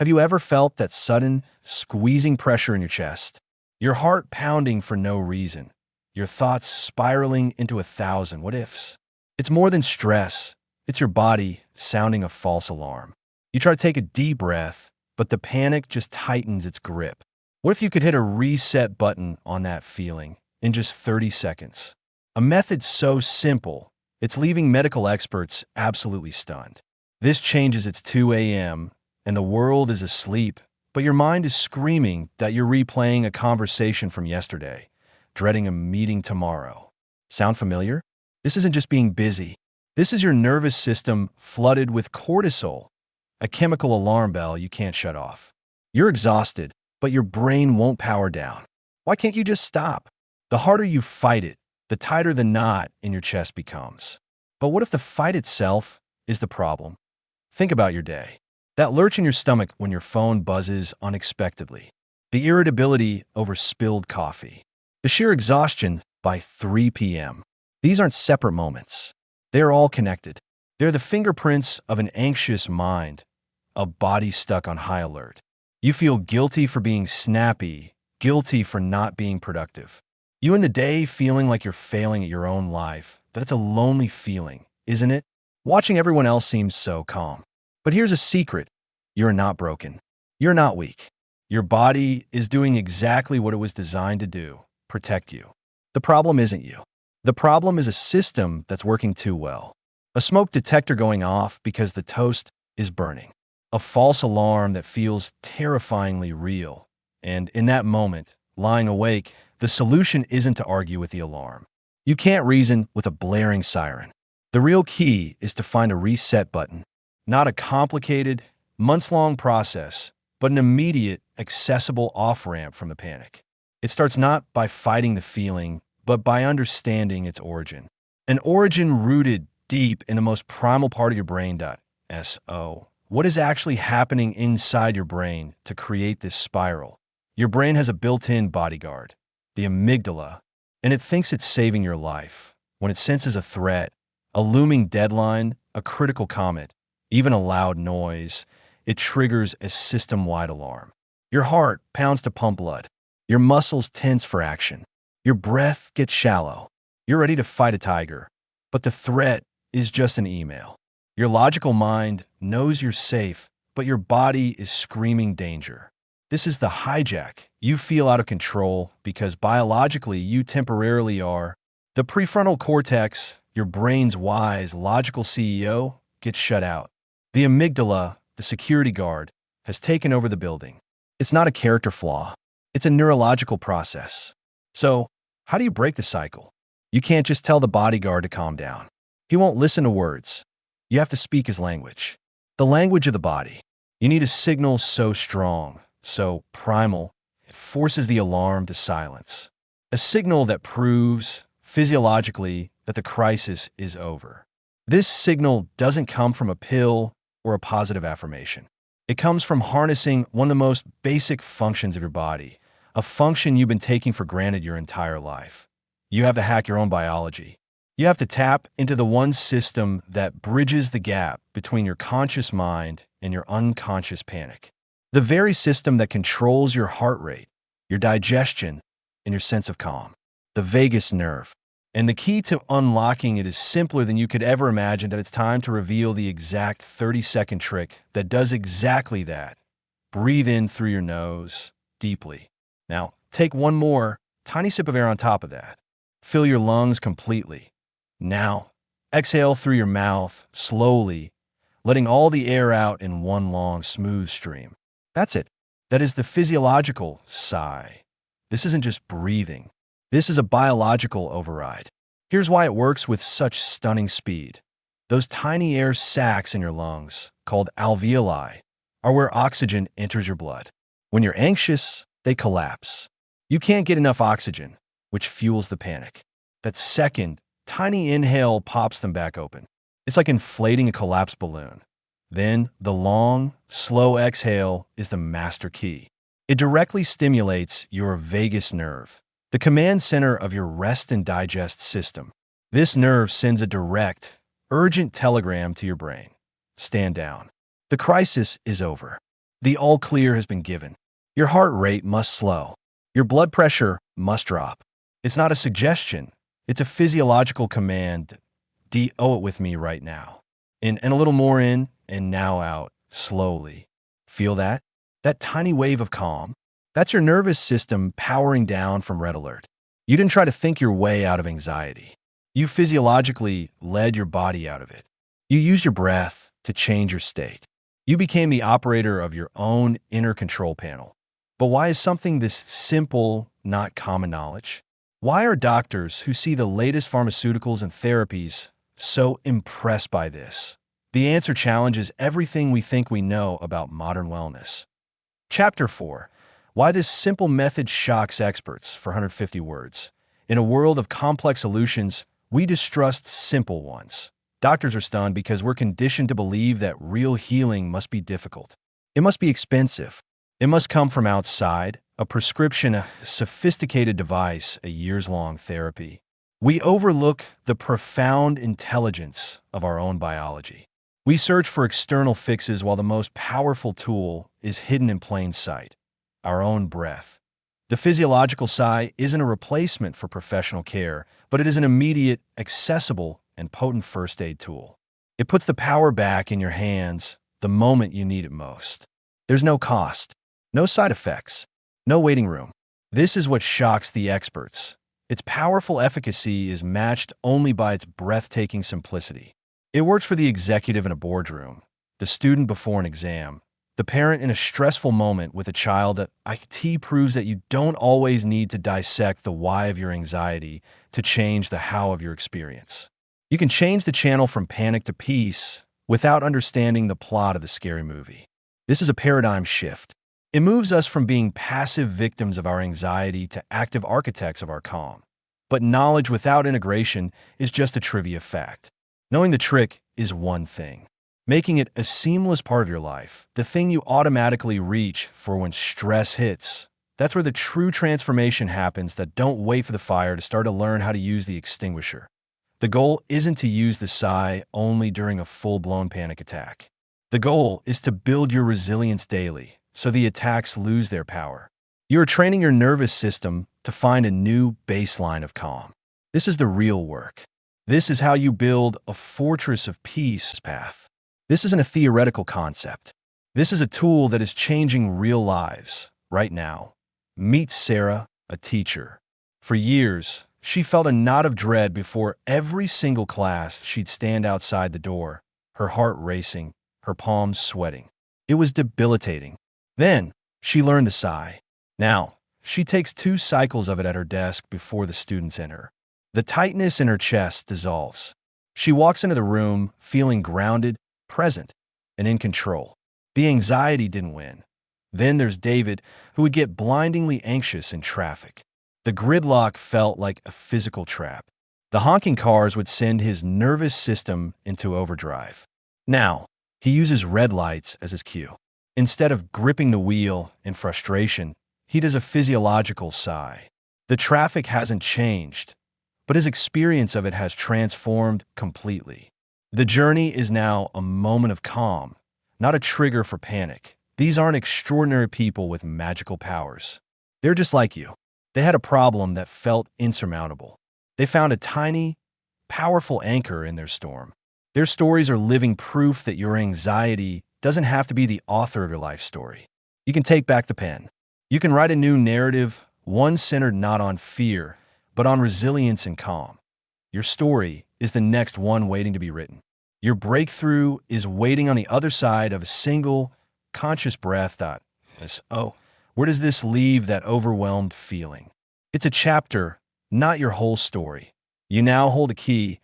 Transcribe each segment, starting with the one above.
Have you ever felt that sudden, squeezing pressure in your chest? Your heart pounding for no reason? Your thoughts spiraling into 1,000 what ifs? It's more than stress. It's your body sounding a false alarm. You try to take a deep breath, but the panic just tightens its grip. What if you could hit a reset button on that feeling in just 30 seconds? A method so simple, it's leaving medical experts absolutely stunned. This changes. It's 2 a.m. and the world is asleep, but your mind is screaming that you're replaying a conversation from yesterday, dreading a meeting tomorrow. Sound familiar? This isn't just being busy. This is your nervous system flooded with cortisol, a chemical alarm bell you can't shut off. You're exhausted, but your brain won't power down. Why can't you just stop? The harder you fight it, the tighter the knot in your chest becomes. But what if the fight itself is the problem? Think about your day. That lurch in your stomach when your phone buzzes unexpectedly. The irritability over spilled coffee. The sheer exhaustion by 3 p.m. These aren't separate moments. They are all connected. They're the fingerprints of an anxious mind, a body stuck on high alert. You feel guilty for being snappy, guilty for not being productive. You end the day feeling like you're failing at your own life. That's a lonely feeling, isn't it? Watching everyone else seems so calm. But here's a secret. You're not broken. You're not weak. Your body is doing exactly what it was designed to do, protect you. The problem isn't you. The problem is a system that's working too well. A smoke detector going off because the toast is burning. A false alarm that feels terrifyingly real. And in that moment, lying awake, the solution isn't to argue with the alarm. You can't reason with a blaring siren. The real key is to find a reset button. Not a complicated, months-long process, but an immediate, accessible off-ramp from the panic. It starts not by fighting the feeling, but by understanding its origin. An origin rooted deep in the most primal part of your brain. So, what is actually happening inside your brain to create this spiral? Your brain has a built-in bodyguard, the amygdala, and it thinks it's saving your life. When it senses a threat, a looming deadline, a critical comment, even a loud noise, it triggers a system-wide alarm. Your heart pounds to pump blood. Your muscles tense for action. Your breath gets shallow. You're ready to fight a tiger, but the threat is just an email. Your logical mind knows you're safe, but your body is screaming danger. This is the hijack. You feel out of control because biologically you temporarily are. The prefrontal cortex, your brain's wise, logical CEO, gets shut out. The amygdala, the security guard, has taken over the building. It's not a character flaw. It's a neurological process. So, how do you break the cycle? You can't just tell the bodyguard to calm down. He won't listen to words. You have to speak his language. The language of the body. You need a signal so strong, so primal, it forces the alarm to silence. A signal that proves, physiologically, that the crisis is over. This signal doesn't come from a pill or a positive affirmation. It comes from harnessing one of the most basic functions of your body, a function you've been taking for granted your entire life. You have to hack your own biology. You have to tap into the one system that bridges the gap between your conscious mind and your unconscious panic. The very system that controls your heart rate, your digestion, and your sense of calm. The vagus nerve. And the key to unlocking it is simpler than you could ever imagine. That it's time to reveal the exact 30-second trick that does exactly that. Breathe in through your nose, deeply. Now, take one more tiny sip of air on top of that. Fill your lungs completely. Now, exhale through your mouth, slowly, letting all the air out in one long, smooth stream. That's it. That is the physiological sigh. This isn't just breathing. This is a biological override. Here's why it works with such stunning speed. Those tiny air sacs in your lungs, called alveoli, are where oxygen enters your blood. When you're anxious, they collapse. You can't get enough oxygen, which fuels the panic. That second, tiny inhale pops them back open. It's like inflating a collapsed balloon. Then, the long, slow exhale is the master key. It directly stimulates your vagus nerve, the command center of your rest and digest system. This nerve sends a direct, urgent telegram to your brain. Stand down. The crisis is over. The all clear has been given. Your heart rate must slow. Your blood pressure must drop. It's not a suggestion. It's a physiological command. Do it with me right now. In and a little more in and now out, slowly. Feel that? That tiny wave of calm? That's your nervous system powering down from red alert. You didn't try to think your way out of anxiety. You physiologically led your body out of it. You used your breath to change your state. You became the operator of your own inner control panel. But why is something this simple not common knowledge? Why are doctors who see the latest pharmaceuticals and therapies so impressed by this? The answer challenges everything we think we know about modern wellness. Chapter 4. Why this simple method shocks experts for 150 words. In a world of complex solutions, we distrust simple ones. Doctors are stunned because we're conditioned to believe that real healing must be difficult. It must be expensive. It must come from outside, a prescription, a sophisticated device, a years-long therapy. We overlook the profound intelligence of our own biology. We search for external fixes while the most powerful tool is hidden in plain sight, our own breath. The physiological sigh isn't a replacement for professional care, but it is an immediate, accessible, and potent first aid tool. It puts the power back in your hands the moment you need it most. There's no cost, no side effects, no waiting room. This is what shocks the experts. Its powerful efficacy is matched only by its breathtaking simplicity. It works for the executive in a boardroom, the student before an exam, the parent in a stressful moment with a child. That IT proves that you don't always need to dissect the why of your anxiety to change the how of your experience. You can change the channel from panic to peace without understanding the plot of the scary movie. This is a paradigm shift. It moves us from being passive victims of our anxiety to active architects of our calm. But knowledge without integration is just a trivia fact. Knowing the trick is one thing. Making it a seamless part of your life, the thing you automatically reach for when stress hits, that's where the true transformation happens. That don't wait for the fire to start to learn how to use the extinguisher. The goal isn't to use the sigh only during a full-blown panic attack. The goal is to build your resilience daily, so the attacks lose their power. You are training your nervous system to find a new baseline of calm. This is the real work. This is how you build a fortress of peace path. This isn't a theoretical concept. This is a tool that is changing real lives right now. Meet Sarah, a teacher. For years, she felt a knot of dread before every single class. She'd stand outside the door, her heart racing, her palms sweating. It was debilitating. Then, she learned to sigh. Now, she takes 2 cycles of it at her desk before the students enter. The tightness in her chest dissolves. She walks into the room feeling grounded, present, and in control. The anxiety didn't win. Then there's David, who would get blindingly anxious in traffic. The gridlock felt like a physical trap. The honking cars would send his nervous system into overdrive. Now, he uses red lights as his cue. Instead of gripping the wheel in frustration, he does a physiological sigh. The traffic hasn't changed, but his experience of it has transformed completely. The journey is now a moment of calm, not a trigger for panic. These aren't extraordinary people with magical powers. They're just like you. They had a problem that felt insurmountable. They found a tiny, powerful anchor in their storm. Their stories are living proof that your anxiety doesn't have to be the author of your life story. You can take back the pen. You can write a new narrative, one centered not on fear, but on resilience and calm. Your story is the next one waiting to be written. Your breakthrough is waiting on the other side of a single, conscious breath. Where does this leave that overwhelmed feeling? It's a chapter, not your whole story. You now hold a key,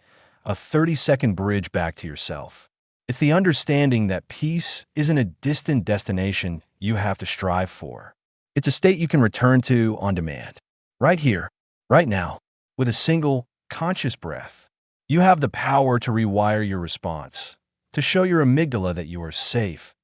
a 30-second bridge back to yourself. It's the understanding that peace isn't a distant destination you have to strive for. It's a state you can return to on demand. Right here, right now, with a single, conscious breath. You have the power to rewire your response, to show your amygdala that you are safe.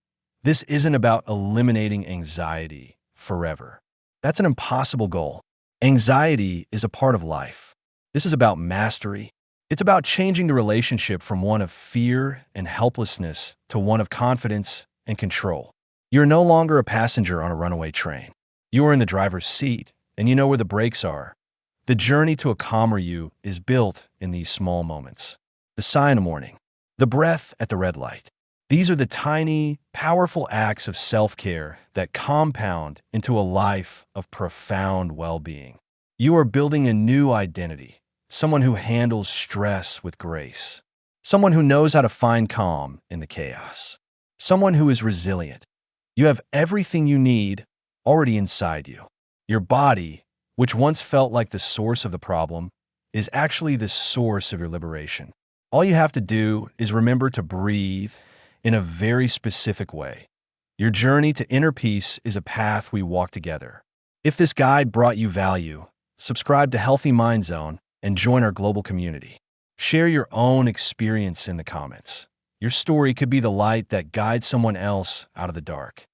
This isn't about eliminating anxiety forever. That's an impossible goal. Anxiety is a part of life. This is about mastery. It's about changing the relationship from one of fear and helplessness to one of confidence and control. You're no longer a passenger on a runaway train. You are in the driver's seat, and you know where the brakes are. The journey to a calmer you is built in these small moments. The sigh in the morning, the breath at the red light. These are the tiny, powerful acts of self-care that compound into a life of profound well-being. You are building a new identity, someone who handles stress with grace, someone who knows how to find calm in the chaos, someone who is resilient. You have everything you need already inside you. Your body, which once felt like the source of the problem, is actually the source of your liberation. All you have to do is remember to breathe in a very specific way. Your journey to inner peace is a path we walk together. If this guide brought you value, subscribe to Healthy Mind Zone and join our global community. Share your own experience in the comments. Your story could be the light that guides someone else out of the dark.